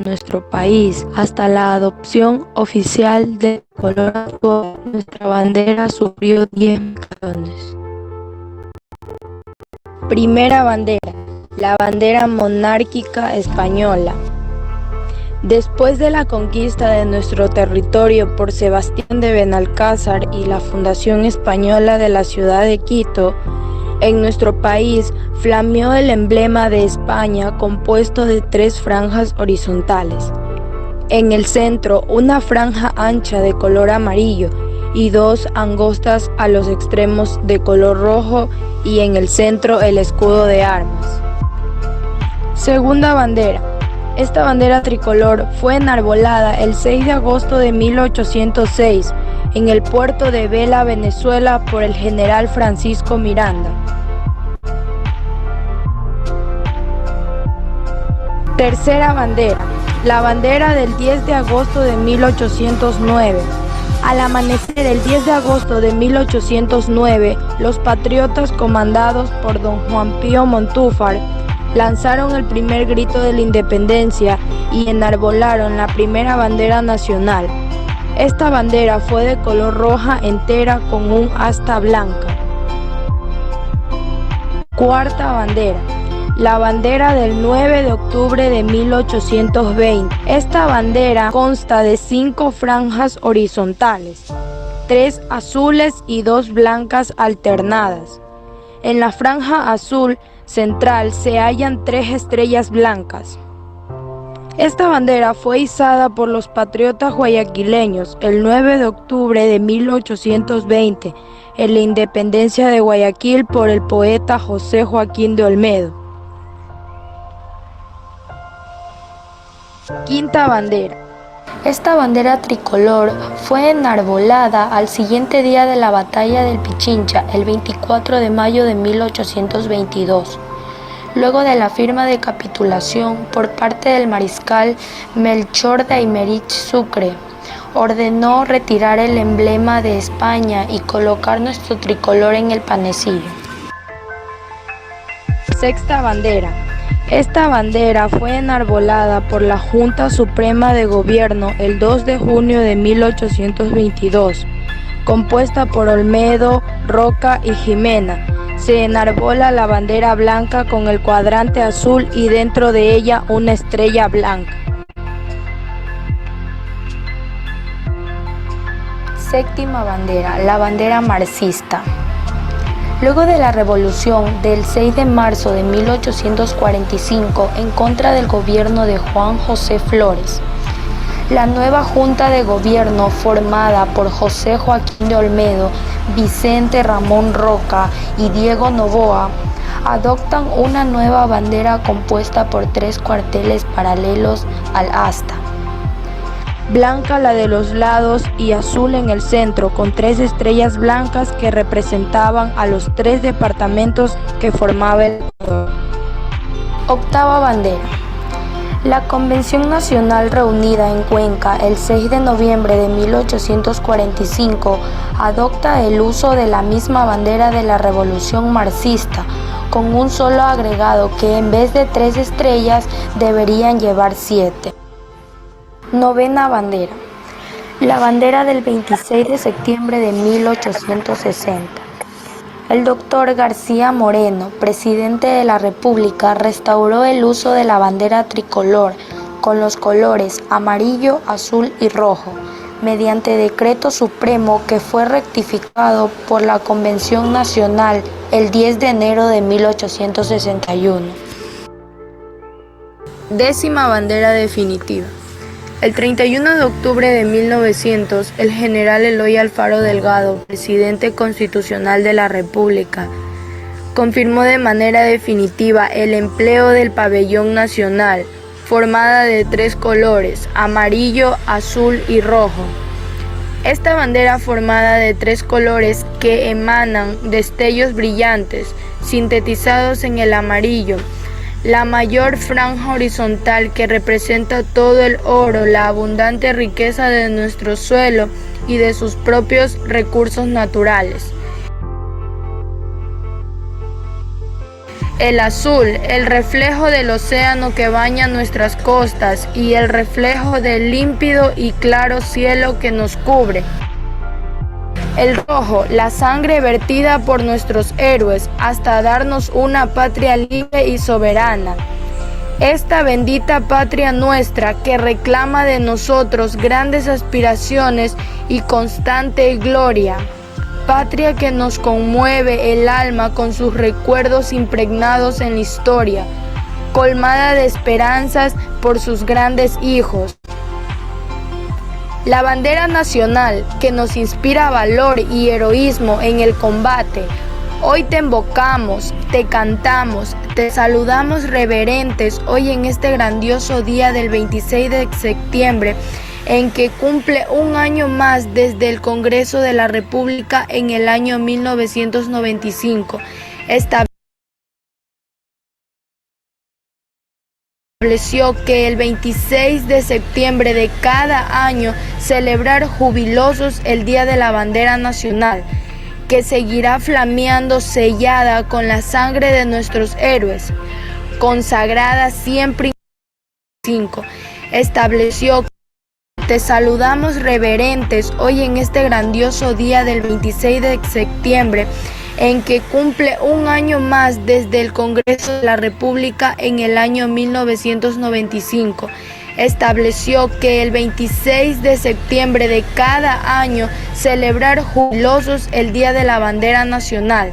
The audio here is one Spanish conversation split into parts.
nuestro país hasta la adopción oficial del color actual, nuestra bandera sufrió 10 cambios. Primera bandera, la bandera monárquica española. Después de la conquista de nuestro territorio por Sebastián de Benalcázar y la fundación española de la ciudad de Quito, en nuestro país flameó el emblema de España compuesto de 3 franjas horizontales. En el centro, una franja ancha de color amarillo y 2 angostas a los extremos de color rojo, y en el centro el escudo de armas. Segunda bandera. Esta bandera tricolor fue enarbolada el 6 de agosto de 1806 en el puerto de Vela, Venezuela, por el general Francisco Miranda. Tercera bandera, la bandera del 10 de agosto de 1809. Al amanecer el 10 de agosto de 1809, los patriotas comandados por don Juan Pío Montúfar lanzaron el primer grito de la independencia y enarbolaron la primera bandera nacional. Esta bandera fue de color roja entera con un asta blanca. Cuarta bandera, la bandera del 9 de octubre de 1820. Esta bandera consta de 5 franjas horizontales, 3 azules y 2 blancas alternadas. En la franja azul central se hallan 3 estrellas blancas. Esta bandera fue izada por los patriotas guayaquileños el 9 de octubre de 1820 en la independencia de Guayaquil por el poeta José Joaquín de Olmedo. Quinta bandera. Esta bandera tricolor fue enarbolada al siguiente día de la batalla del Pichincha, el 24 de mayo de 1822. Luego de la firma de capitulación por parte del mariscal Melchor de Aymerich Sucre, ordenó retirar el emblema de España y colocar nuestro tricolor en el panecillo. Sexta bandera. Esta bandera fue enarbolada por la Junta Suprema de Gobierno el 2 de junio de 1822, compuesta por Olmedo, Roca y Jimena. Se enarbola la bandera blanca con el cuadrante azul y dentro de ella una estrella blanca. Séptima bandera, la bandera marxista. Luego de la revolución del 6 de marzo de 1845 en contra del gobierno de Juan José Flores, la nueva Junta de Gobierno, formada por José Joaquín de Olmedo, Vicente Ramón Roca y Diego Noboa, adoptan una nueva bandera compuesta por 3 cuarteles paralelos al asta. Blanca la de los lados y azul en el centro, con 3 estrellas blancas que representaban a los 3 departamentos que formaba el Ecuador. Octava bandera. La Convención Nacional reunida en Cuenca el 6 de noviembre de 1845 adopta el uso de la misma bandera de la Revolución Marxista, con un solo agregado que en vez de 3 estrellas deberían llevar 7. Novena bandera. La bandera del 26 de septiembre de 1860. El doctor García Moreno, presidente de la República, restauró el uso de la bandera tricolor con los colores amarillo, azul y rojo, mediante decreto supremo que fue rectificado por la Convención Nacional el 10 de enero de 1861. Décima bandera definitiva. El 31 de octubre de 1900, el general Eloy Alfaro Delgado, presidente constitucional de la República, confirmó de manera definitiva el empleo del pabellón nacional, formada de 3 colores, amarillo, azul y rojo. Esta bandera formada de 3 colores que emanan destellos brillantes, sintetizados en el amarillo, la mayor franja horizontal que representa todo el oro, la abundante riqueza de nuestro suelo y de sus propios recursos naturales. El azul, el reflejo del océano que baña nuestras costas y el reflejo del límpido y claro cielo que nos cubre. El rojo, la sangre vertida por nuestros héroes hasta darnos una patria libre y soberana. Esta bendita patria nuestra que reclama de nosotros grandes aspiraciones y constante gloria. Patria que nos conmueve el alma con sus recuerdos impregnados en la historia, colmada de esperanzas por sus grandes hijos. La bandera nacional que nos inspira valor y heroísmo en el combate. Hoy te invocamos, te cantamos, te saludamos reverentes hoy en este grandioso día del 26 de septiembre, en que cumple un año más desde el Congreso de la República en el año 1995. Estableció que el 26 de septiembre de cada año celebrar jubilosos el Día de la Bandera Nacional, que seguirá flameando sellada con la sangre de nuestros héroes, consagrada siempre. Estableció que te saludamos reverentes hoy en este grandioso día del 26 de septiembre, en que cumple un año más desde el Congreso de la República en el año 1995. Estableció que el 26 de septiembre de cada año celebrar jubilosos el Día de la Bandera Nacional,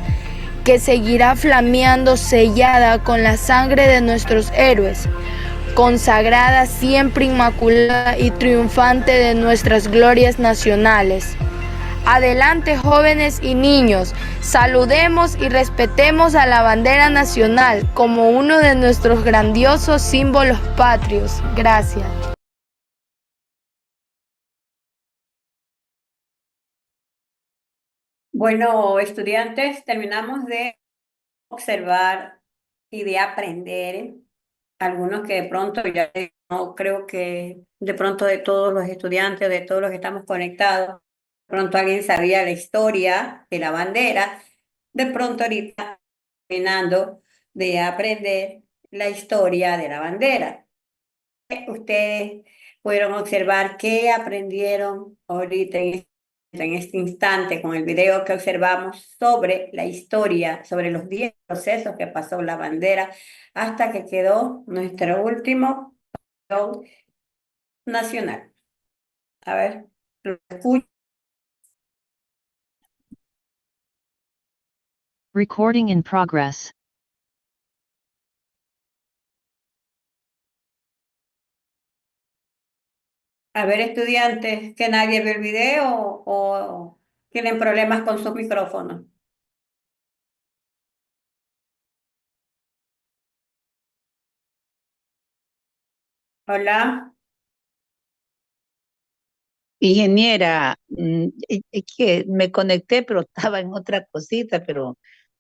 que seguirá flameando sellada con la sangre de nuestros héroes, consagrada siempre inmaculada y triunfante de nuestras glorias nacionales. Adelante, jóvenes y niños, saludemos y respetemos a la bandera nacional como uno de nuestros grandiosos símbolos patrios. Gracias. Bueno, estudiantes, terminamos de observar y de aprender. Algunos que de pronto ya no creo que de pronto de todos los estudiantes, de todos los que estamos conectados, de pronto alguien sabía la historia de la bandera. De pronto ahorita terminando de aprender la historia de la bandera. Ustedes pudieron observar qué aprendieron ahorita en este instante con el video que observamos sobre la historia, sobre los 10 procesos que pasó la bandera hasta que quedó nuestro último show nacional. A ver, lo escucho. Recording in progress. A ver, estudiantes, que nadie ve el video o tienen problemas con sus micrófonos. Hola. Ingeniera, es que me conecté, pero estaba en otra cosita, pero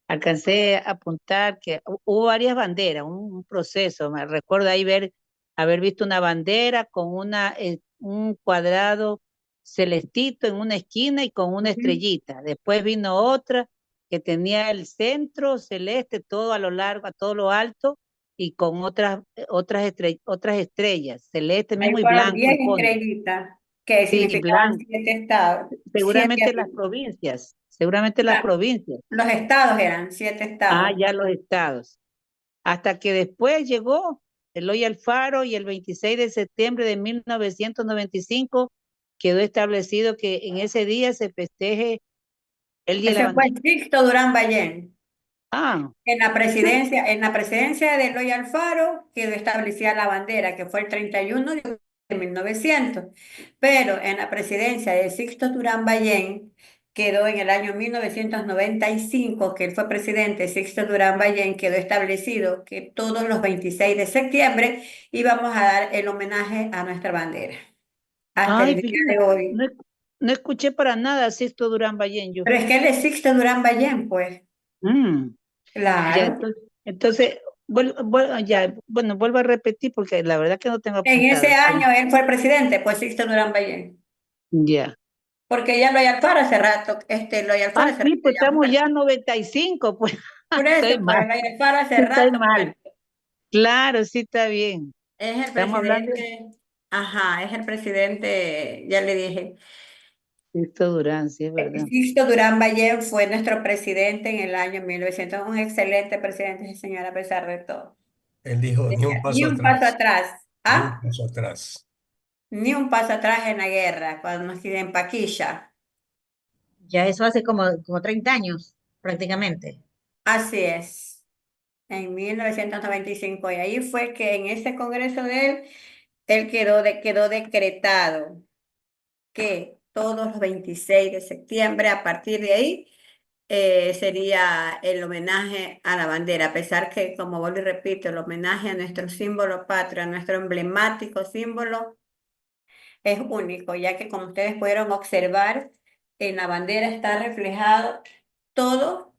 alcancé a apuntar que hubo varias banderas, un proceso. Me recuerdo ahí haber visto una bandera con un cuadrado celestito en una esquina y con una estrellita. Después vino otra que tenía el centro celeste todo a lo largo, a todo lo alto y con otras estrellas, celeste Ahí mismo y fueron blanco 10 el fondo. estrellitas que Sí, significaban blanco. 7 estados, 7 Seguramente las provincias, seguramente las provincias. los estados eran 7 Ah, estados. ya los estados. Hasta que después llegó Eloy Alfaro y el 26 de septiembre de 1995 quedó establecido que en ese día se festeje el Día de la Ese fue Bandera. Sixto Durán Ballén. Ah, En la presidencia de Eloy Alfaro quedó establecida la bandera, que fue el 31 de 1900. Pero en la presidencia de Sixto Durán Ballén quedó en el año 1995, que él fue presidente. Sixto Durán Ballén quedó establecido que todos los 26 de septiembre íbamos a dar el homenaje a nuestra bandera. Hasta el ay, día fíjate, de hoy. no escuché para nada a Sixto Durán Ballén yo. Pero es que él es Sixto Durán Ballén, pues. Mm, ya, Claro. entonces bueno, vuelvo a repetir porque la verdad que no tengo En apuntado. ese año él fue el presidente, pues Sixto Durán Ballén. Ya. Porque ya Eloy Alfaro hace rato, Eloy Alfaro Ah, hace sí, rato pues ya estamos muerto. ya 95, pues. Por eso, Estoy mal, para hace estoy rato, mal. Claro, sí está bien. es el Estamos hablando de presidente, ajá, es el presidente, ya le dije. Cristo Durán, sí es verdad. Sixto Durán Ballén fue nuestro presidente en el año 1900, un excelente presidente, ese señor, a pesar de todo. Él dijo, ni un Ni paso un paso atrás, atrás, ni un ¿ah? paso atrás. Ni un paso atrás en la guerra, cuando nos en Paquilla. Ya eso hace como 30 años, prácticamente. Así es, en 1995. Y ahí fue que en ese congreso de él, quedó decretado que todos los 26 de septiembre, a partir de ahí, sería el homenaje a la bandera, a pesar que, como vuelvo y repito, el homenaje a nuestro símbolo patrio, a nuestro emblemático símbolo, es único, ya que como ustedes pudieron observar, en la bandera está reflejado todo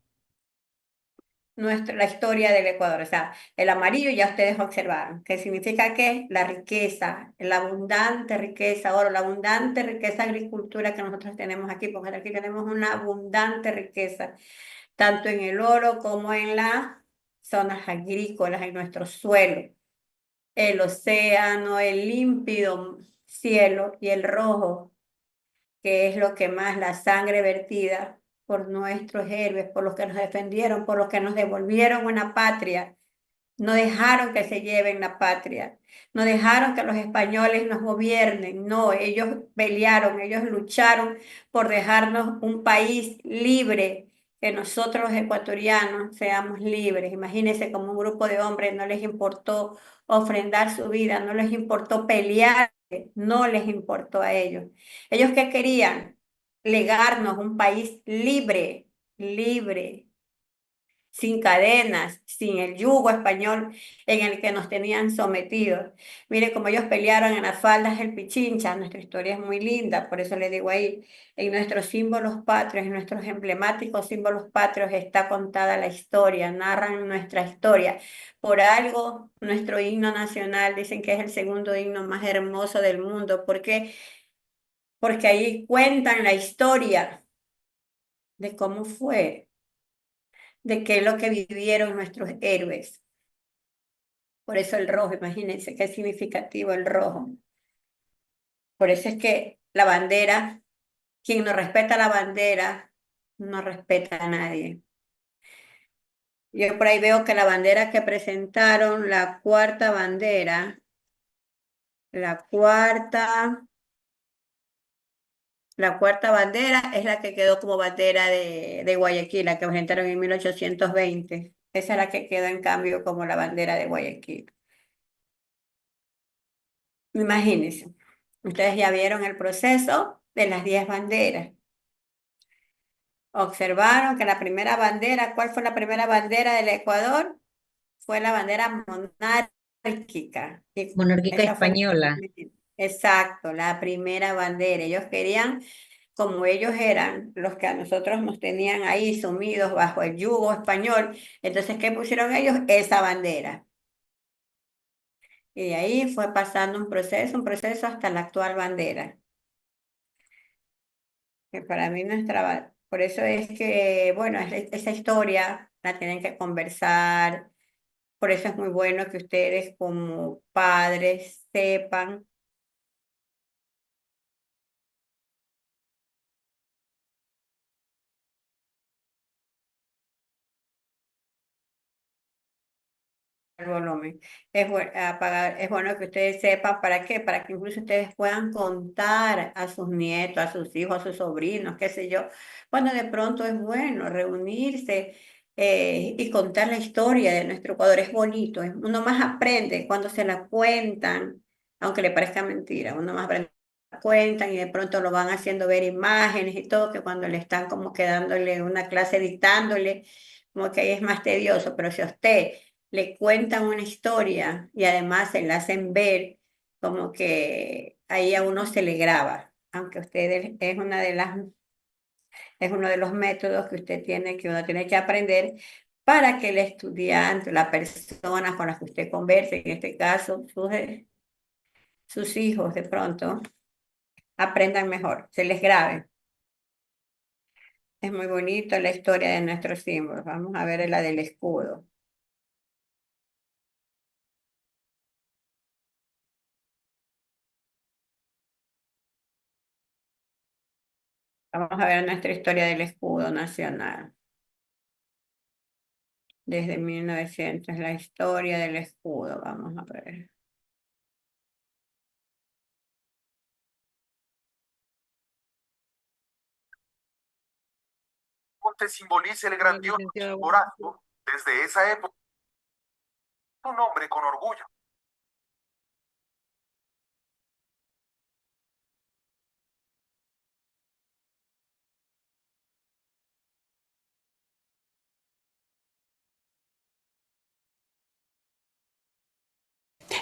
la historia del Ecuador. O sea, el amarillo ya ustedes observaron, que significa que la riqueza, la abundante riqueza, oro, la abundante riqueza agricultura que nosotros tenemos aquí, porque aquí tenemos una abundante riqueza tanto en el oro como en las zonas agrícolas, en nuestro suelo, el océano, el límpido cielo y el rojo, que es lo que más la sangre vertida por nuestros héroes, por los que nos defendieron, por los que nos devolvieron una patria. No dejaron que se lleven la patria, no dejaron que los españoles nos gobiernen, no, ellos pelearon, ellos lucharon por dejarnos un país libre, que nosotros los ecuatorianos seamos libres. Imagínense como un grupo de hombres no les importó ofrendar su vida, no les importó pelear, no les importó a ellos. ¿Ellos qué querían? Legarnos un país libre, libre, sin cadenas, sin el yugo español en el que nos tenían sometidos. Mire cómo ellos pelearon en las faldas del Pichincha, nuestra historia es muy linda, por eso le digo ahí, en nuestros símbolos patrios, en nuestros emblemáticos símbolos patrios está contada la historia, narran nuestra historia. Por algo, nuestro himno nacional dicen que es el segundo himno más hermoso del mundo, porque porque ahí cuentan la historia de cómo fue, de qué es lo que vivieron nuestros héroes. Por eso el rojo, imagínense qué significativo el rojo. Por eso es que la bandera, quien no respeta la bandera, no respeta a nadie. Yo por ahí veo que la bandera que presentaron, la cuarta bandera, la cuarta, la cuarta bandera es la que quedó como bandera de Guayaquil, la que presentaron en 1820. Esa es la que quedó en cambio como la bandera de Guayaquil. Imagínense, ustedes ya vieron el proceso de las 10 banderas. Observaron que la primera bandera, ¿cuál fue la primera bandera del Ecuador? Fue la bandera monárquica. Y Monárquica esa fue española. exacto, la primera bandera. Ellos querían, como ellos eran los que a nosotros nos tenían ahí sumidos bajo el yugo español, entonces, ¿qué pusieron ellos? Esa bandera. Y de ahí fue pasando un proceso hasta la actual bandera. Que para mí nuestra, por eso es que, bueno, esa historia la tienen que conversar, por eso es muy bueno que ustedes como padres sepan el volumen. Es bueno que ustedes sepan para qué, para que incluso ustedes puedan contar a sus nietos, a sus hijos, a sus sobrinos, qué sé yo. Bueno, de pronto es bueno reunirse y contar la historia de nuestro Ecuador. Es bonito, uno más aprende cuando se la cuentan, aunque le parezca mentira, uno más aprende. Cuentan y de pronto lo van haciendo ver imágenes y todo, que cuando le están como quedándole una clase dictándole, como que ahí es más tedioso, pero si a usted le cuentan una historia y además se la hacen ver, como que ahí a uno se le graba, aunque usted es una de las, es uno de los métodos que usted tiene, que uno tiene que aprender para que el estudiante, la persona con la que usted converse, en este caso sus hijos de pronto, aprendan mejor, se les grabe. Es muy bonito la historia de nuestros símbolos. Vamos a ver la del escudo. Vamos a ver nuestra historia del escudo nacional. Desde 1900, la historia del escudo. Vamos a ver. Monte simboliza el grandioso Chimborazo desde esa época, un nombre con orgullo.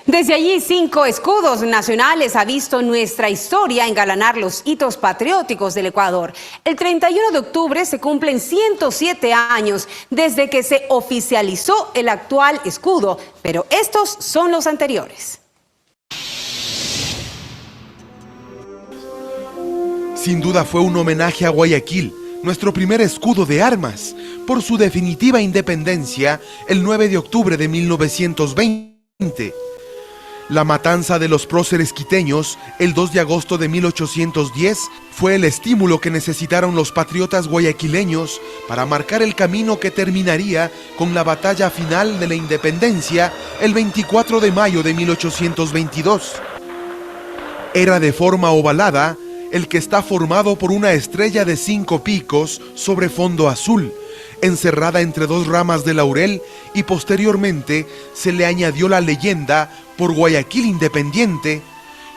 Desde allí, 5 escudos nacionales ha visto nuestra historia engalanar los hitos patrióticos del Ecuador. El 31 de octubre se cumplen 107 años desde que se oficializó el actual escudo, pero estos son los anteriores. Sin duda fue un homenaje a Guayaquil, nuestro primer escudo de armas, por su definitiva independencia el 9 de octubre de 1920. La matanza de los próceres quiteños, el 2 de agosto de 1810, fue el estímulo que necesitaron los patriotas guayaquileños para marcar el camino que terminaría con la batalla final de la independencia el 24 de mayo de 1822. Era de forma ovalada, el que está formado por una estrella de 5 picos sobre fondo azul, encerrada entre 2 ramas de laurel, y posteriormente se le añadió la leyenda por Guayaquil Independiente.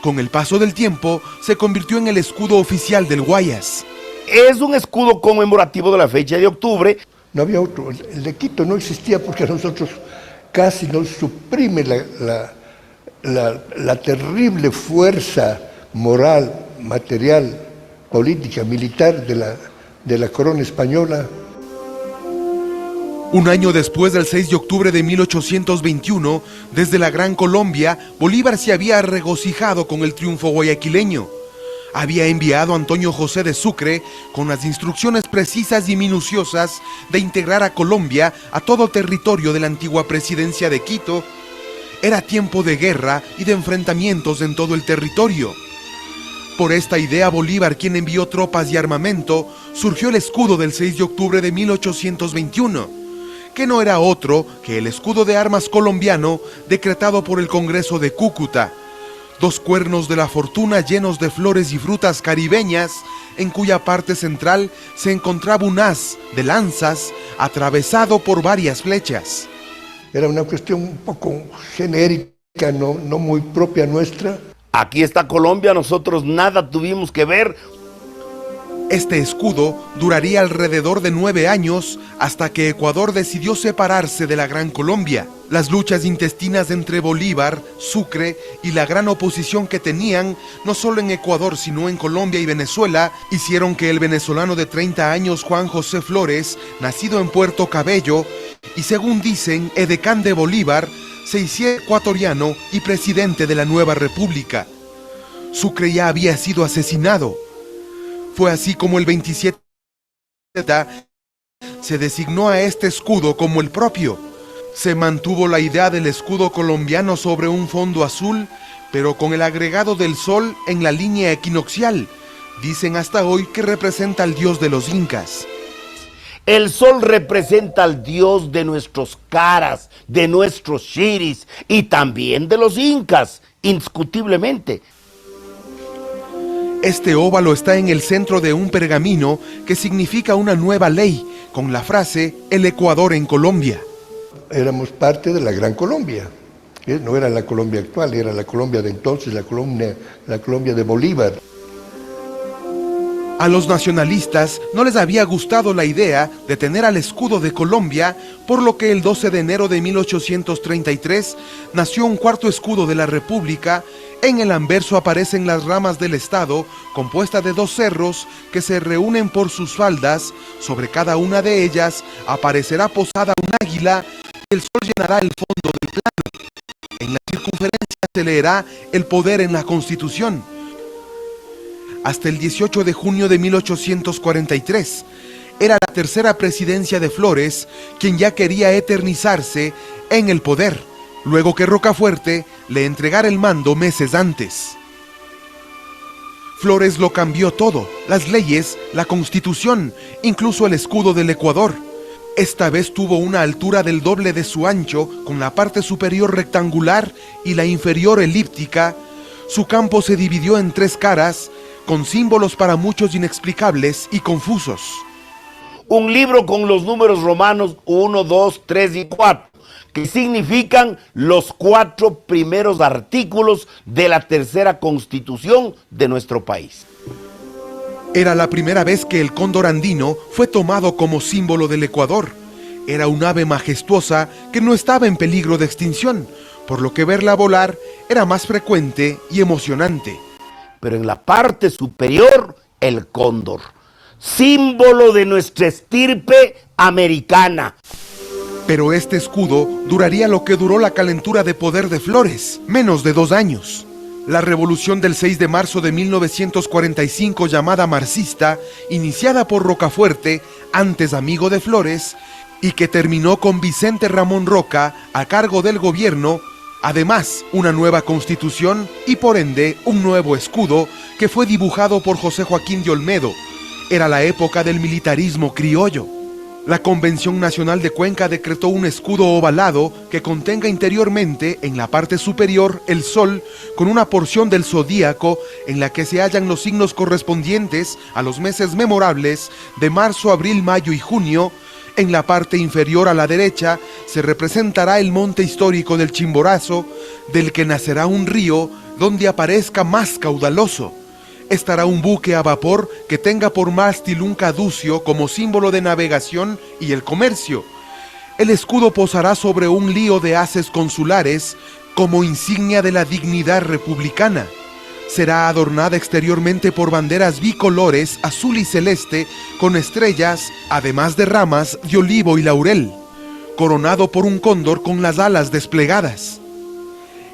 Con el paso del tiempo se convirtió en el escudo oficial del Guayas. Es un escudo conmemorativo de la fecha de octubre. No había otro, el de Quito no existía porque a nosotros casi nos suprime la terrible fuerza moral, material, política, militar de la corona española. Un año después del 6 de octubre de 1821, desde la Gran Colombia, Bolívar se había regocijado con el triunfo guayaquileño. Había enviado a Antonio José de Sucre con las instrucciones precisas y minuciosas de integrar a Colombia a todo territorio de la antigua presidencia de Quito. Era tiempo de guerra y de enfrentamientos en todo el territorio. Por esta idea, Bolívar, quien envió tropas y armamento, surgió el escudo del 6 de octubre de 1821. Que no era otro que el escudo de armas colombiano decretado por el Congreso de Cúcuta. 2 cuernos de la fortuna llenos de flores y frutas caribeñas, en cuya parte central se encontraba un haz de lanzas atravesado por varias flechas. Era una cuestión un poco genérica, no muy propia nuestra. Aquí está Colombia, nosotros nada tuvimos que ver. Este escudo duraría alrededor de 9 años hasta que Ecuador decidió separarse de la Gran Colombia. Las luchas intestinas entre Bolívar, Sucre y la gran oposición que tenían, no solo en Ecuador sino en Colombia y Venezuela, hicieron que el venezolano de 30 años Juan José Flores, nacido en Puerto Cabello y según dicen edecán de Bolívar, se hiciera ecuatoriano y presidente de la nueva república. Sucre ya había sido asesinado. Fue así como el 27 se designó a este escudo como el propio. Se mantuvo la idea del escudo colombiano sobre un fondo azul, pero con el agregado del sol en la línea equinoccial. Dicen hasta hoy que representa al dios de los incas. El sol representa al dios de nuestros caras, de nuestros shiris y también de los incas, indiscutiblemente. Este óvalo está en el centro de un pergamino que significa una nueva ley, con la frase "El Ecuador en Colombia". Éramos parte de la Gran Colombia. No era la Colombia actual, era la Colombia de entonces, la Colombia de Bolívar. A los nacionalistas no les había gustado la idea de tener al escudo de Colombia, por lo que el 12 de enero de 1833 nació un cuarto escudo de la República. En el anverso aparecen las ramas del Estado, compuesta de 2 cerros que se reúnen por sus faldas. Sobre cada una de ellas aparecerá posada un águila y el sol llenará el fondo del plano. En la circunferencia se leerá el poder en la Constitución. Hasta el 18 de junio de 1843, era la tercera presidencia de Flores, quien ya quería eternizarse en el poder, luego que Rocafuerte le entregara el mando meses antes. Flores lo cambió todo, las leyes, la constitución, incluso el escudo del Ecuador. Esta vez tuvo una altura del doble de su ancho, con la parte superior rectangular y la inferior elíptica. Su campo se dividió en 3 caras, con símbolos para muchos inexplicables y confusos. Un libro con los números romanos 1, 2, 3 y 4, que significan los 4 primeros artículos de la tercera constitución de nuestro país. Era la primera vez que el cóndor andino fue tomado como símbolo del Ecuador. Era un ave majestuosa que no estaba en peligro de extinción, por lo que verla volar era más frecuente y emocionante. Pero en la parte superior, el cóndor, símbolo de nuestra estirpe americana. Pero este escudo duraría lo que duró la calentura de poder de Flores, menos de 2 años. La revolución del 6 de marzo de 1945, llamada marxista, iniciada por Rocafuerte, antes amigo de Flores, y que terminó con Vicente Ramón Roca a cargo del gobierno, además una nueva constitución y por ende un nuevo escudo que fue dibujado por José Joaquín de Olmedo. Era la época del militarismo criollo. La Convención Nacional de Cuenca decretó un escudo ovalado que contenga interiormente, en la parte superior, el sol, con una porción del zodíaco en la que se hallan los signos correspondientes a los meses memorables de marzo, abril, mayo y junio. En la parte inferior a la derecha se representará el monte histórico del Chimborazo, del que nacerá un río donde aparezca más caudaloso. Estará un buque a vapor que tenga por mástil un caducio como símbolo de navegación y el comercio. El escudo posará sobre un lío de haces consulares como insignia de la dignidad republicana. Será adornada exteriormente por banderas bicolores azul y celeste con estrellas, además de ramas de olivo y laurel, coronado por un cóndor con las alas desplegadas.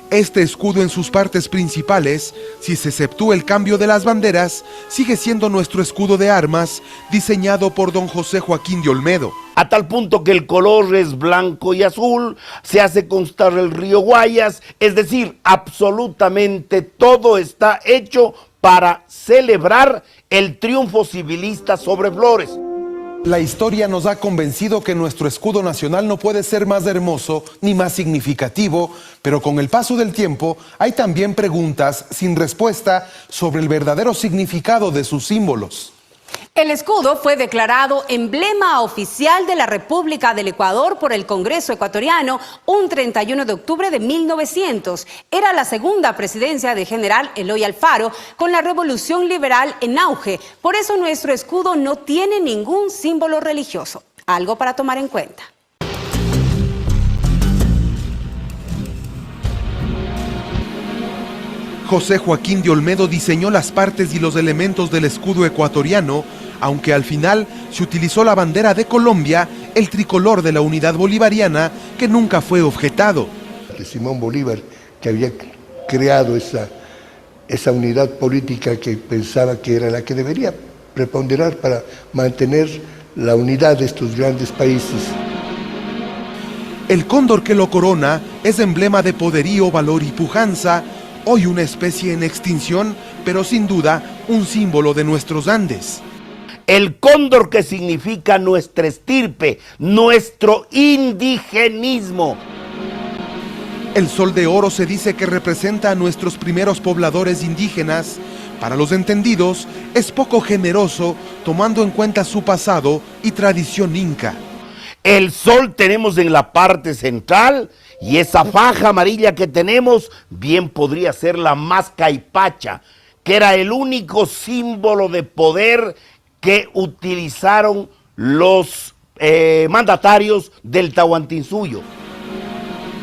Este escudo en sus partes principales, si se exceptúa el cambio de las banderas, sigue siendo nuestro escudo de armas, diseñado por don José Joaquín de Olmedo. A tal punto que el color es blanco y azul, se hace constar el río Guayas, es decir, absolutamente todo está hecho para celebrar el triunfo civilista sobre Flores. La historia nos ha convencido que nuestro escudo nacional no puede ser más hermoso ni más significativo, pero con el paso del tiempo hay también preguntas sin respuesta sobre el verdadero significado de sus símbolos. El escudo fue declarado emblema oficial de la República del Ecuador por el Congreso ecuatoriano un 31 de octubre de 1900. Era la segunda presidencia de General Eloy Alfaro con la Revolución Liberal en auge. Por eso nuestro escudo no tiene ningún símbolo religioso. Algo para tomar en cuenta. José Joaquín de Olmedo diseñó las partes y los elementos del escudo ecuatoriano, aunque al final se utilizó la bandera de Colombia, el tricolor de la unidad bolivariana, que nunca fue objetado. Simón Bolívar, que había creado esa unidad política que pensaba que era la que debería preponderar para mantener la unidad de estos grandes países. El cóndor que lo corona es emblema de poderío, valor y pujanza, hoy una especie en extinción, pero sin duda un símbolo de nuestros Andes. El cóndor que significa nuestra estirpe, nuestro indigenismo. El sol de oro se dice que representa a nuestros primeros pobladores indígenas. Para los entendidos, es poco generoso, tomando en cuenta su pasado y tradición inca. El sol tenemos en la parte central y esa faja amarilla que tenemos bien podría ser la mascaipacha, que era el único símbolo de poder que utilizaron los mandatarios del Tahuantinsuyo.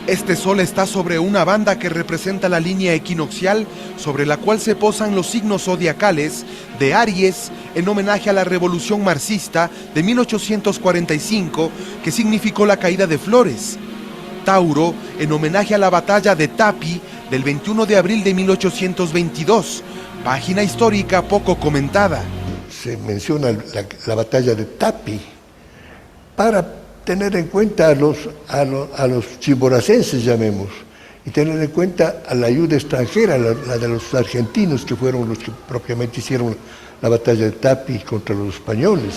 Este sol está sobre una banda que representa la línea equinoccial, sobre la cual se posan los signos zodiacales de Aries, en homenaje a la Revolución Marxista de 1845, que significó la caída de Flores. Tauro, en homenaje a la batalla de Tapi del 21 de abril de 1822, página histórica poco comentada. se menciona la batalla de Tapi, para tener en cuenta a los chimboracenses, llamemos, y tener en cuenta a la ayuda extranjera, la de los argentinos, que fueron los que propiamente hicieron la batalla de Tapi contra los españoles.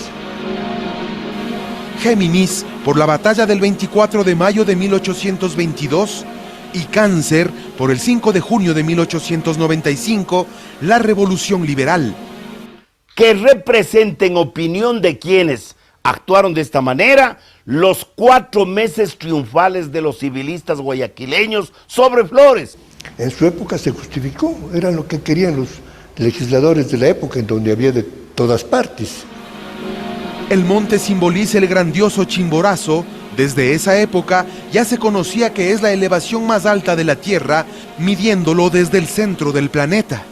Géminis por la batalla del 24 de mayo de 1822 y Cáncer por el 5 de junio de 1895, la Revolución Liberal. Que representa en opinión de quienes actuaron de esta manera los 4 meses triunfales de los civilistas guayaquileños sobre Flores. En su época se justificó, era lo que querían los legisladores de la época, en donde había de todas partes. El monte simboliza el grandioso Chimborazo. Desde esa época ya se conocía que es la elevación más alta de la Tierra, midiéndolo desde el centro del planeta.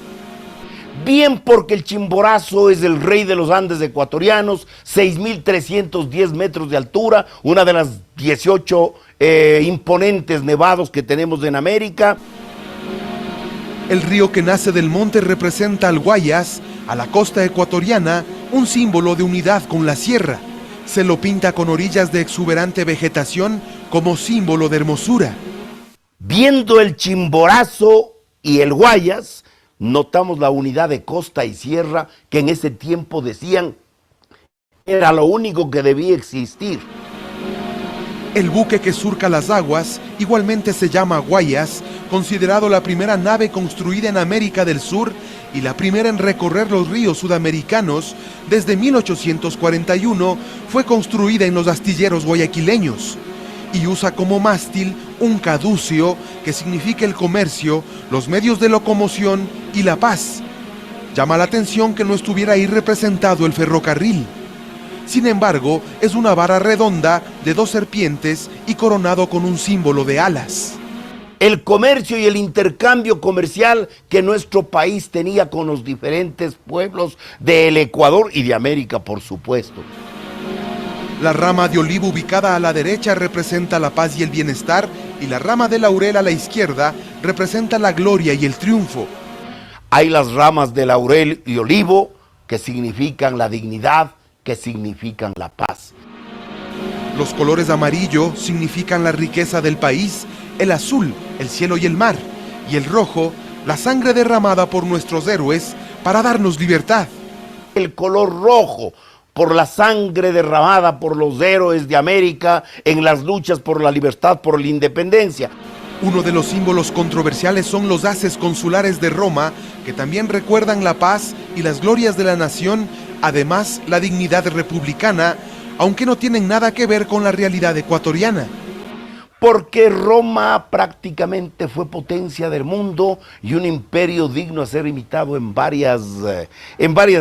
Bien porque el Chimborazo es el rey de los Andes ecuatorianos, 6.310 metros de altura, una de las 18 imponentes nevados que tenemos en América. El río que nace del monte representa al Guayas, a la costa ecuatoriana, un símbolo de unidad con la sierra. Se lo pinta con orillas de exuberante vegetación como símbolo de hermosura. Viendo el Chimborazo y el Guayas, notamos la unidad de costa y sierra que en ese tiempo decían era lo único que debía existir. El buque que surca las aguas igualmente se llama Guayas, considerado la primera nave construida en América del Sur y la primera en recorrer los ríos sudamericanos. Desde 1841 fue construida en los astilleros guayaquileños y usa como mástil un caducio, que significa el comercio, los medios de locomoción y la paz. Llama la atención que no estuviera ahí representado el ferrocarril. Sin embargo, es una vara redonda de 2 serpientes y coronado con un símbolo de alas. El comercio y el intercambio comercial que nuestro país tenía con los diferentes pueblos del Ecuador y de América, por supuesto. La rama de olivo ubicada a la derecha representa la paz y el bienestar, y la rama de laurel a la izquierda representa la gloria y el triunfo. Hay las ramas de laurel y olivo que significan la dignidad, que significan la paz. Los colores amarillo significan la riqueza del país, el azul, el cielo y el mar, y el rojo, la sangre derramada por nuestros héroes para darnos libertad. El color rojo, por la sangre derramada por los héroes de América en las luchas por la libertad, por la independencia. Uno de los símbolos controversiales son los haces consulares de Roma, que también recuerdan la paz y las glorias de la nación, además la dignidad republicana, aunque no tienen nada que ver con la realidad ecuatoriana. Porque Roma prácticamente fue potencia del mundo y un imperio digno a ser imitado en varias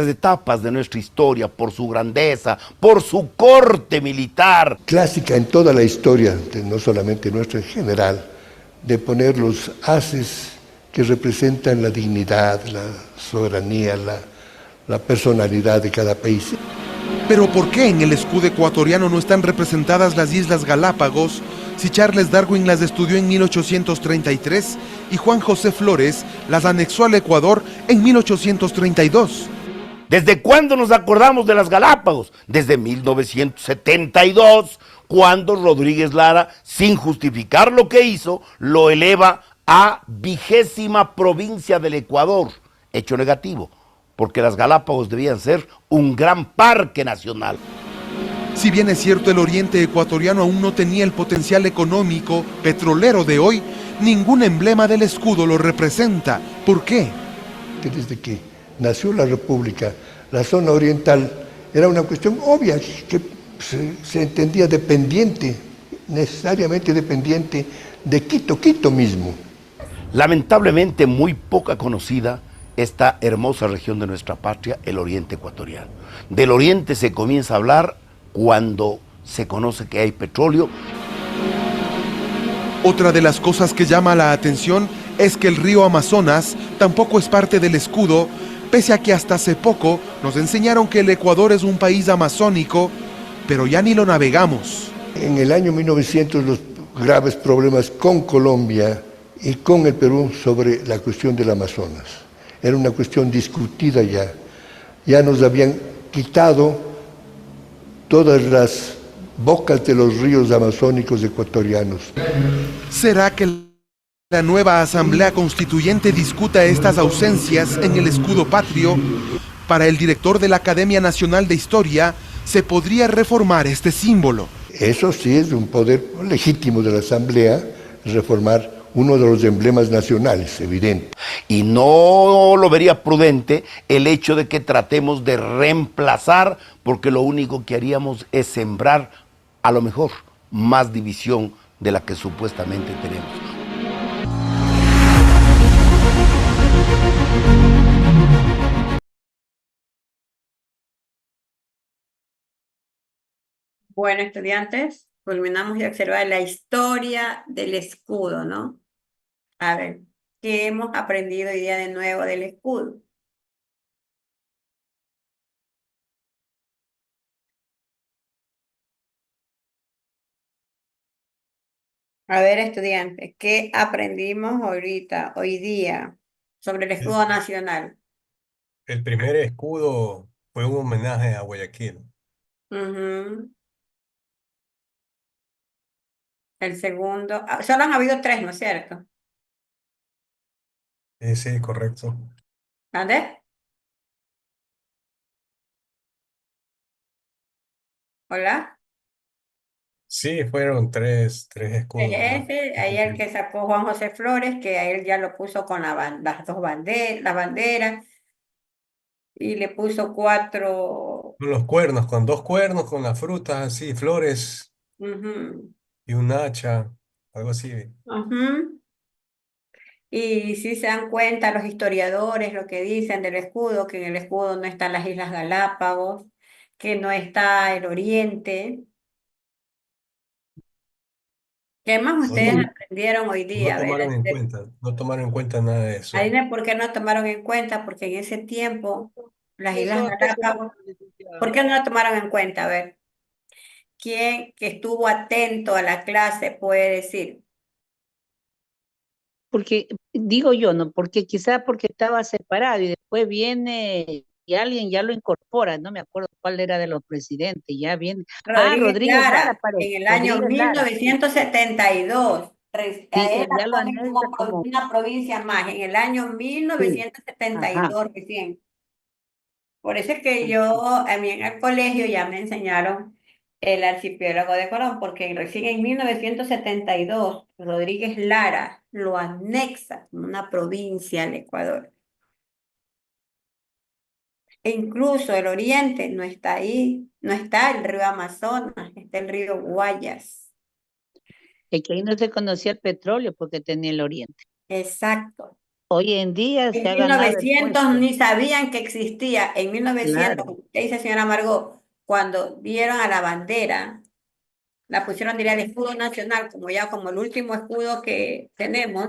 etapas de nuestra historia, por su grandeza, por su corte militar. Clásica en toda la historia, no solamente nuestra en general, de poner los haces que representan la dignidad, la soberanía, la personalidad de cada país. Pero ¿por qué en el escudo ecuatoriano no están representadas las Islas Galápagos, si Charles Darwin las estudió en 1833 y Juan José Flores las anexó al Ecuador en 1832? ¿Desde cuándo nos acordamos de las Galápagos? Desde 1972, cuando Rodríguez Lara, sin justificar lo que hizo, lo eleva a 20ª provincia del Ecuador. Hecho negativo, porque las Galápagos debían ser un gran parque nacional. Si bien es cierto, el oriente ecuatoriano aún no tenía el potencial económico petrolero de hoy, ningún emblema del escudo lo representa. ¿Por qué? Desde que nació la República, la zona oriental era una cuestión obvia, que se entendía dependiente, necesariamente dependiente de Quito mismo. Lamentablemente muy poca conocida esta hermosa región de nuestra patria, el oriente ecuatoriano. Del oriente se comienza a hablar cuando se conoce que hay petróleo. Otra de las cosas que llama la atención es que el río Amazonas tampoco es parte del escudo, pese a que hasta hace poco nos enseñaron que el Ecuador es un país amazónico, pero ya ni lo navegamos. En el año 1900 los graves problemas con Colombia y con el Perú sobre la cuestión del Amazonas. Era una cuestión discutida ya. Ya nos habían quitado todas las bocas de los ríos amazónicos ecuatorianos. ¿Será que la nueva Asamblea Constituyente discuta estas ausencias en el escudo patrio? Para el director de la Academia Nacional de Historia, se podría reformar este símbolo. Eso sí es un poder legítimo de la Asamblea, reformar uno de los emblemas nacionales, evidente. Y no lo vería prudente el hecho de que tratemos de reemplazar, porque lo único que haríamos es sembrar, a lo mejor, más división de la que supuestamente tenemos. Bueno, estudiantes, culminamos de observar la historia del escudo, ¿no? A ver, ¿qué hemos aprendido hoy día de nuevo del escudo? A ver, estudiantes, ¿qué aprendimos hoy día, sobre el escudo nacional? El primer escudo fue un homenaje a Guayaquil. Ujú. El segundo, solo han habido 3, ¿no es cierto? Sí, correcto. ¿Dónde? ¿Hola? Sí, fueron tres escudos, ¿no? Ahí el que sacó Juan José Flores, que a él ya lo puso con las dos banderas, la bandera, y le puso 4. Con los cuernos, con 2 cuernos, con las frutas así, flores Ujú, y un hacha, algo así. ujú. Y si se dan cuenta los historiadores lo que dicen del escudo, que en el escudo no están las Islas Galápagos, que no está el Oriente. ¿Qué más No, ustedes aprendieron hoy no día? A ver, tomaron en cuenta, no tomaron en cuenta nada de eso. adivinen por qué no tomaron en cuenta, porque en ese tiempo las Islas Eso Galápagos, pasa, licenciada. ¿por qué no la tomaron en cuenta? A ver, ¿quién que estuvo atento a la clase puede decir? Porque digo yo, ¿no? Porque quizá porque estaba separado y después viene y alguien ya lo incorpora, no me acuerdo cuál era de los presidentes, ya viene. Ah, Rodríguez Rodríguez Lara, Lara, parece. en el año Rodríguez Lara, sí. 1972. Sí, A él él ya la lo ponen anexa como como, una provincia más, en el año sí, ajá. 1972 recién. Por eso es que yo, a mí en el colegio ya me enseñaron el archipiélago de Colón, porque recién en 1972 Rodríguez Lara lo anexa como una provincia al Ecuador. E incluso el oriente no está ahí, no está el río Amazonas, está el río Guayas. Es que ahí no se conocía el petróleo porque tenía el oriente. Exacto. Hoy en día se En ha ganado el 1900 puesto, ni sabían que existía. En 1900, claro. ¿qué dice señora Margot? Cuando dieron a la bandera, la pusieron, diría, el escudo nacional, como ya como el último escudo que tenemos,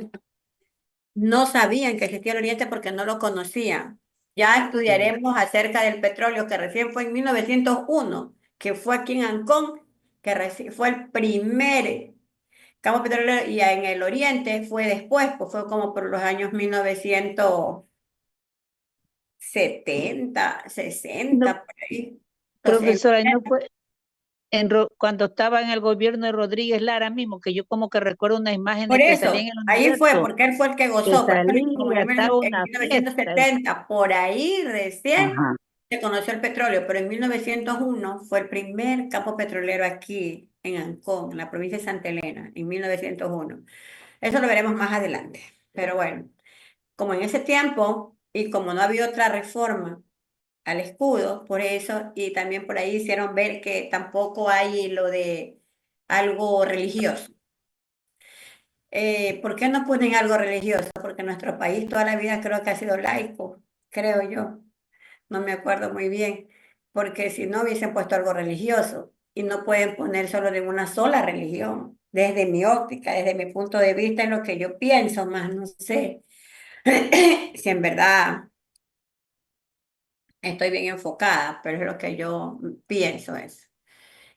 no sabían que existía el Oriente porque no lo conocían. Ya Sí. estudiaremos acerca del petróleo, que recién fue en 1901, que fue aquí en Ancón, que fue el primer campo petrolero, y en el Oriente fue después, pues fue como por los años 1970, No, 60, por ahí. Entonces, profesora, y no fue cuando estaba en el gobierno de Rodríguez Lara mismo, que yo como que recuerdo una imagen por de que salía en eso, el ahí fue, universo, porque él fue el que que gozó. Por ejemplo, como salía, yo estaba en una fiesta. 1970, por ahí recién Ajá. se conoció el petróleo, pero en 1901 fue el primer campo petrolero aquí en Ancón, en la provincia de Santa Elena, en 1901. Eso lo veremos más adelante. Pero bueno, como en ese tiempo y como no había otra reforma al escudo, por eso, y también por ahí hicieron ver que tampoco hay lo de algo religioso. ¿Por qué no ponen algo religioso? Porque nuestro país toda la vida creo que ha sido laico, creo yo. No me acuerdo muy bien, porque si no hubiesen puesto algo religioso y no pueden poner solo de una sola religión. Desde mi óptica, desde mi punto de vista, es lo que yo pienso, más no sé si en verdad estoy bien enfocada, pero es lo que yo pienso es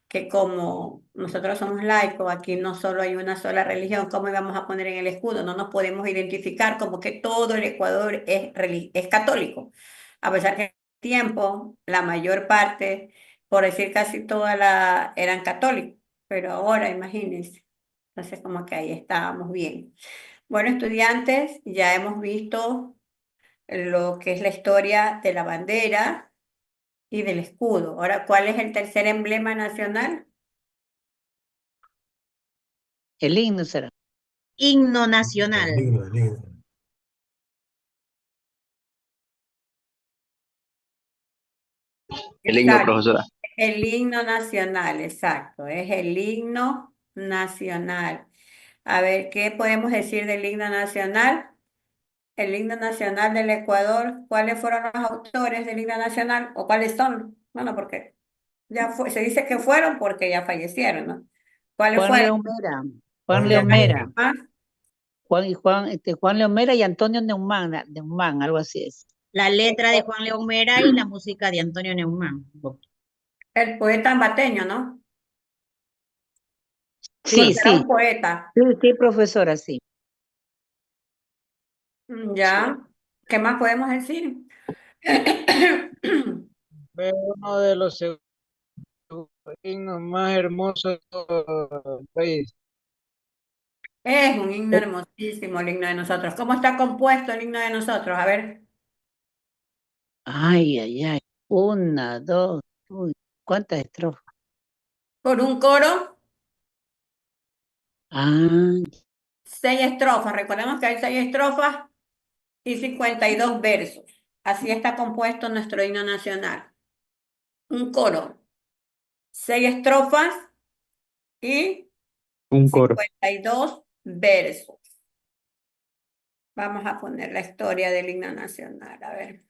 que como nosotros somos laicos, aquí no solo hay una sola religión, ¿cómo íbamos a poner en el escudo? No nos podemos identificar como que todo el Ecuador es católico, a pesar que tiempo, la mayor parte, por decir casi eran católicos, pero ahora imagínense. Entonces, como que ahí estábamos bien. Bueno, estudiantes, ya hemos visto lo que es la historia de la bandera y del escudo. Ahora, ¿cuál es el tercer emblema nacional? El himno será. Himno nacional. El himno, el himno. El himno, Exacto, profesora. el himno nacional, exacto, es el himno nacional. A ver, ¿qué podemos decir del himno nacional? El himno nacional del Ecuador, ¿cuáles fueron los autores del himno nacional o cuáles son? Bueno, porque se dice que fueron porque ya fallecieron, ¿no? ¿Cuáles Juan fueron? León Mera. Juan Juan León Mera. ¿Ah? Juan León Mera y Antonio Neumann, algo así es. La letra de Juan León Mera y la música de Antonio Neumann. El poeta ambateño, ¿no? Sí, Era sí. un poeta. Sí, profesora, sí. Ya. ¿Qué más podemos decir? Fue uno de los himnos más hermosos del país. Es un himno hermosísimo el himno de nosotros. ¿Cómo está compuesto el himno de nosotros? A ver. Ay. Una, dos, uy, ¿cuántas estrofas? Por un coro, Ah, 6 estrofas. Recordemos que hay 6 estrofas y 52 versos. Así está compuesto nuestro himno nacional. Un coro, 6 estrofas y Un coro. 52 versos. Vamos a poner la historia del himno nacional. A ver.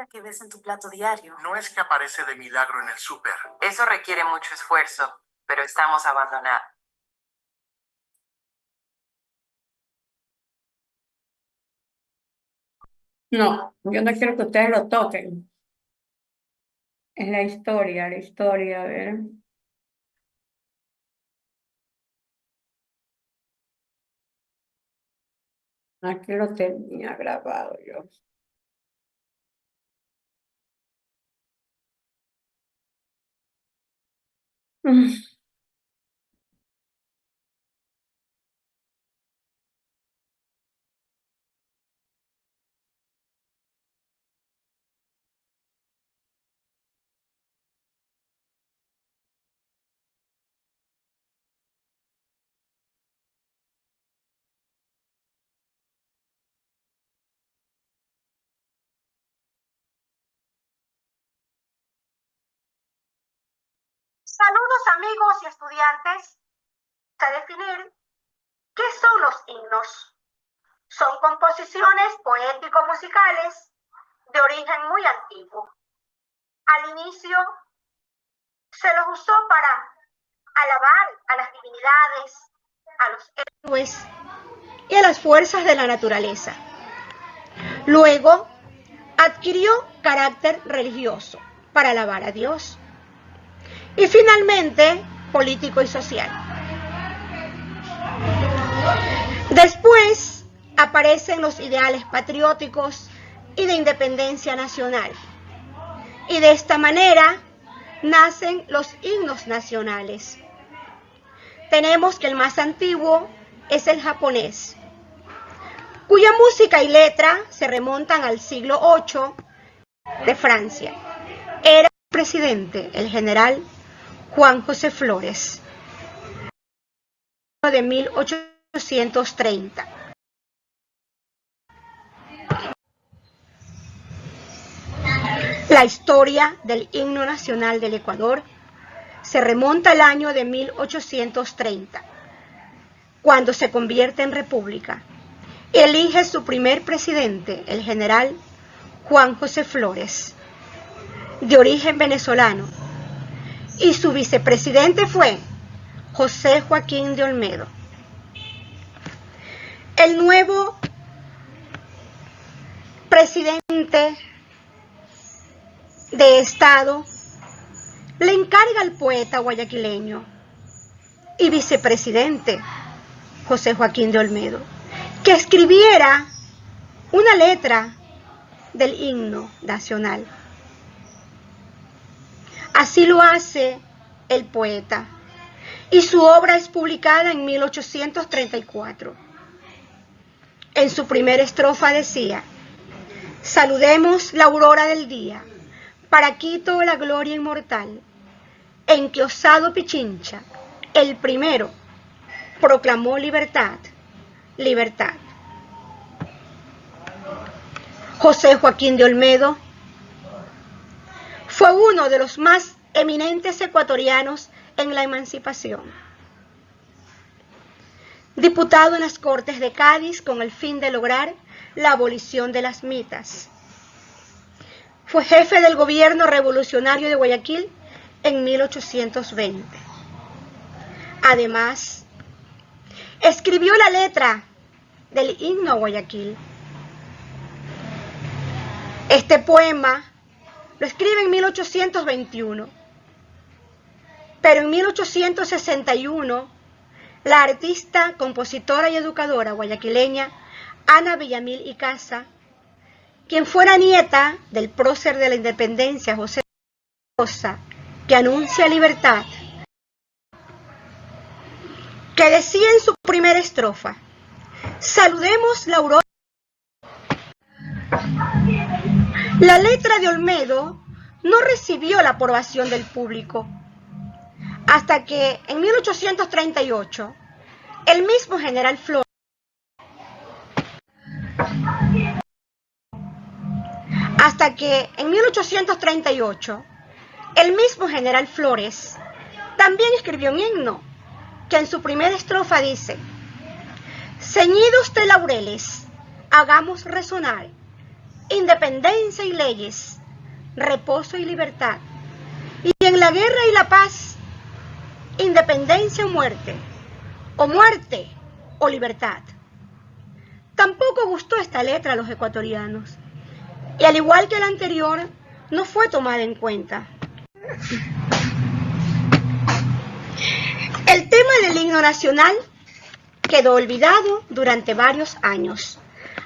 Que ves en tu plato diario. No es que aparece de milagro en el súper. Eso requiere mucho esfuerzo, pero estamos abandonados. No, yo no quiero que ustedes lo toquen. Es la historia, a ver. Aquí lo tenía grabado yo. Saludos amigos y estudiantes. A definir qué son los himnos. Son composiciones poético-musicales de origen muy antiguo. Al inicio se los usó para alabar a las divinidades, a los héroes y a las fuerzas de la naturaleza. Luego adquirió carácter religioso para alabar a Dios. Y finalmente, político y social. Después aparecen los ideales patrióticos y de independencia nacional. Y de esta manera nacen los himnos nacionales. Tenemos que el más antiguo es el japonés, cuya música y letra se remontan al siglo VIII de Francia. Era el presidente, el general Juan José Flores. de 1830. La historia del himno nacional del Ecuador se remonta al año de 1830, cuando se convierte en república y elige su primer presidente, el general Juan José Flores, de origen venezolano, y su vicepresidente fue José Joaquín de Olmedo. El nuevo presidente de Estado le encarga al poeta guayaquileño y vicepresidente José Joaquín de Olmedo que escribiera una letra del himno nacional. Así lo hace el poeta y su obra es publicada en 1834. En su primera estrofa decía: saludemos la aurora del día, para Quito la gloria inmortal, en que osado Pichincha, el primero, proclamó libertad, libertad. José Joaquín de Olmedo fue uno de los más eminentes ecuatorianos en la emancipación. Diputado en las Cortes de Cádiz con el fin de lograr la abolición de las mitas. Fue jefe del gobierno revolucionario de Guayaquil en 1820. Además, escribió la letra del himno a Guayaquil. Este poema lo escribe en 1821, pero en 1861 la artista, compositora y educadora guayaquileña Ana Villamil y Casa, quien fuera nieta del prócer de la independencia José Rosa, que anuncia libertad, que decía en su primera estrofa: saludemos la aurora. La letra de Olmedo no recibió la aprobación del público, hasta que en 1838 el mismo general Flores también escribió un himno que en su primera estrofa dice: ceñidos de laureles, hagamos resonar independencia y leyes, reposo y libertad, y en la guerra y la paz, independencia o muerte o libertad. Tampoco gustó esta letra a los ecuatorianos, y al igual que la anterior, no fue tomada en cuenta. El tema del himno nacional quedó olvidado durante varios años,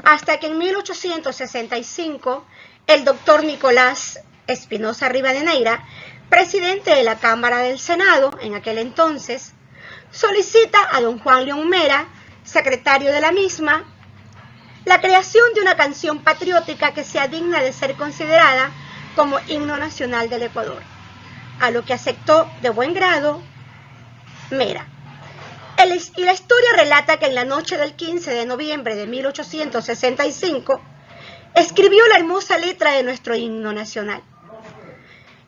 hasta que en 1865 el doctor Nicolás Espinosa Rivadeneira, presidente de la Cámara del Senado en aquel entonces, solicita a don Juan León Mera, secretario de la misma, la creación de una canción patriótica que sea digna de ser considerada como himno nacional del Ecuador, a lo que aceptó de buen grado Mera. Y la historia relata que en la noche del 15 de noviembre de 1865 escribió la hermosa letra de nuestro himno nacional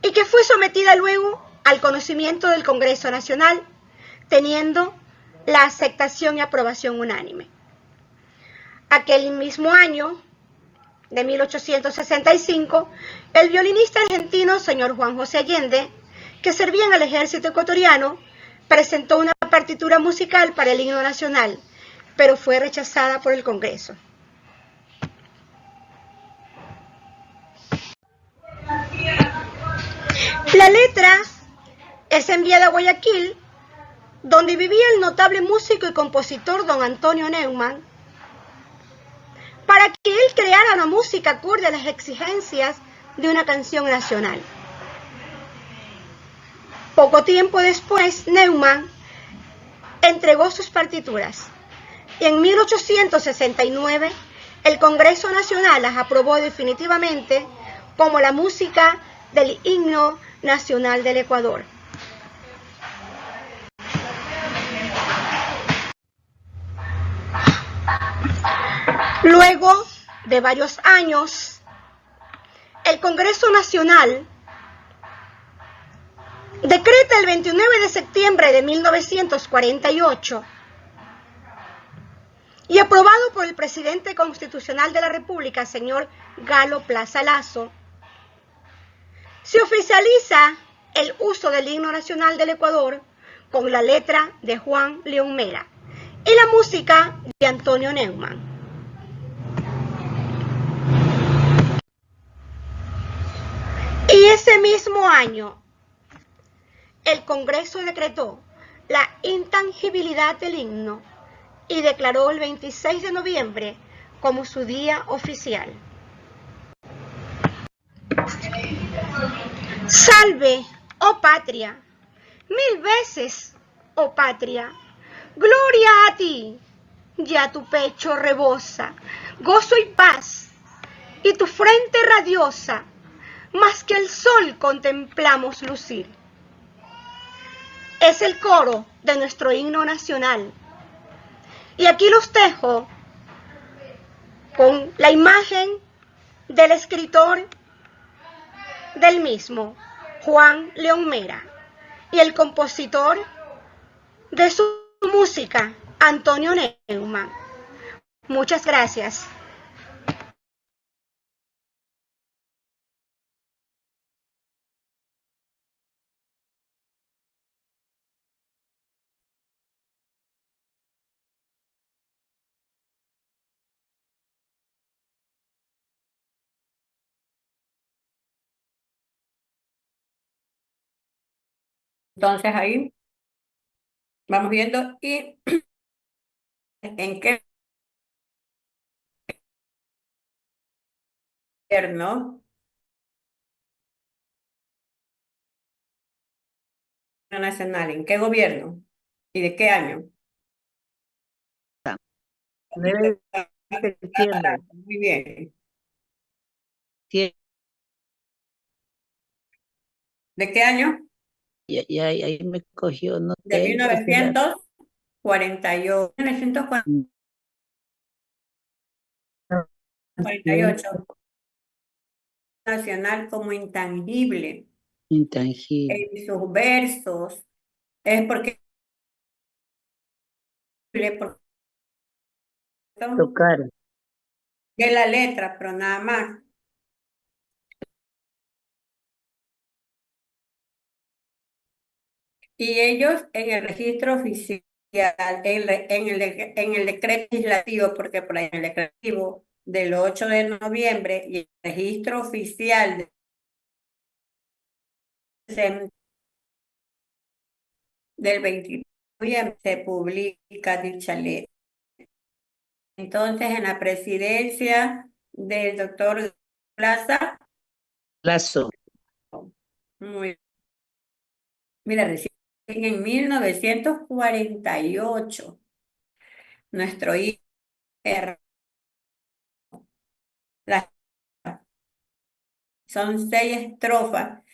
y que fue sometida luego al conocimiento del Congreso Nacional, teniendo la aceptación y aprobación unánime. Aquel mismo año de 1865, el violinista argentino señor Juan José Allende, que servía en el ejército ecuatoriano, presentó una partitura musical para el himno nacional, pero fue rechazada por el Congreso. La letra es enviada a Guayaquil, donde vivía el notable músico y compositor don Antonio Neumann, para que él creara una música acorde a las exigencias de una canción nacional. Poco tiempo después, Neumann entregó sus partituras y en 1869 el Congreso Nacional las aprobó definitivamente como la música del himno nacional del Ecuador. Luego de varios años, el Congreso Nacional decreta el 29 de septiembre de 1948 y aprobado por el presidente constitucional de la República, señor Galo Plaza Lazo, se oficializa el uso del himno nacional del Ecuador con la letra de Juan León Mera y la música de Antonio Neumann. Y ese mismo año, el Congreso decretó la intangibilidad del himno y declaró el 26 de noviembre como su día oficial. Salve, oh patria, 1000 veces, oh patria, gloria a ti, ya tu pecho rebosa, gozo y paz, y tu frente radiosa, más que el sol contemplamos lucir. Es el coro de nuestro himno nacional. Y aquí los dejo con la imagen del escritor del mismo, Juan León Mera, y el compositor de su música, Antonio Neumann. Muchas gracias. Entonces ahí vamos viendo y en qué gobierno nacional, en qué gobierno y de qué año. 9 de septiembre. Muy bien. Sí, ¿De qué año? y ahí me cogió, no De tengo ese dato. 1948. 1948. Nacional como intangible. Intangible. En sus versos es porque Tocar. de la letra, pero nada más. Y ellos en el registro oficial, en el decreto legislativo, porque por ahí en el decreto del 8 de noviembre y el registro oficial del 22 de noviembre se publica dicha ley. Entonces, en la presidencia del doctor Plaza, Lazo. muy, mira, recién en 1948, nuestro hijo, son 6 estrofas.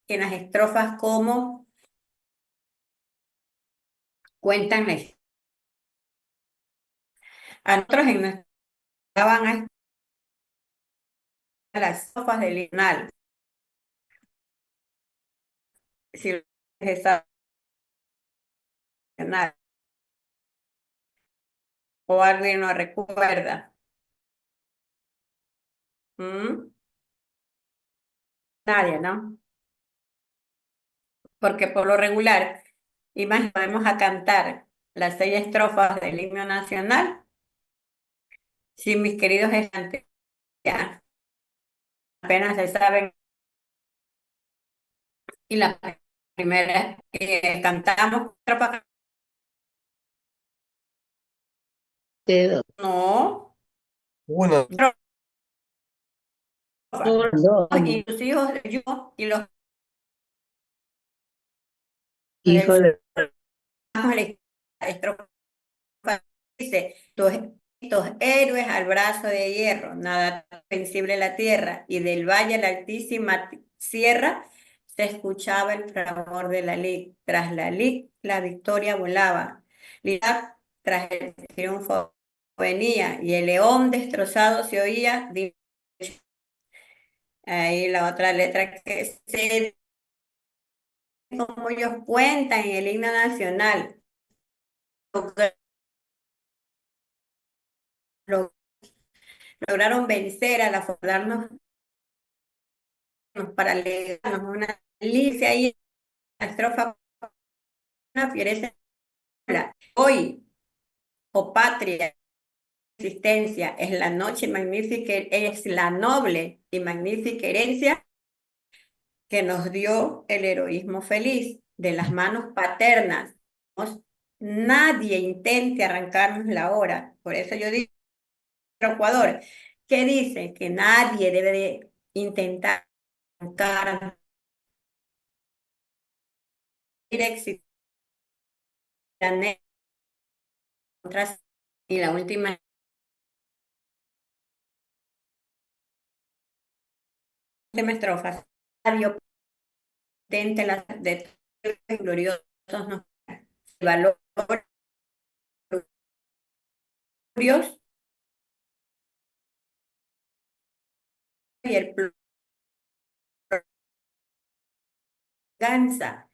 En las estrofas, como cuentan a nosotros en nuestra van a las estrofas del himnal. Si esa o alguien no recuerda. Nadie, ¿no? Porque por lo regular, y más podemos a cantar las 6 estrofas del himno nacional. Sí, mis queridos estudiantes, ya apenas se saben. Y la primera que cantamos, no. Una. Y tus hijos, yo y los Hijo de estrofa dice: estos héroes al brazo de hierro, nada sensible la tierra, y del valle a la altísima sierra se escuchaba el fragor de la lid. Tras la lid, la victoria volaba. tras el triunfo venía y el león destrozado se oía. Ahí la otra letra que se, como ellos cuentan en el himno nacional, lograron vencer a la darnos para legarnos una delicia ahí, la estrofa, una fiereza. Hoy, oh patria, existencia, es la noche magnífica, es la noble y magnífica herencia que nos dio el heroísmo feliz de las manos paternas. Nadie intente arrancarnos la hora. Por eso yo digo, Ecuador, que dice que nadie debe de intentar arrancar éxito. Y la última estrofa, potente la de gloriosos nos valor glorioso y el gansa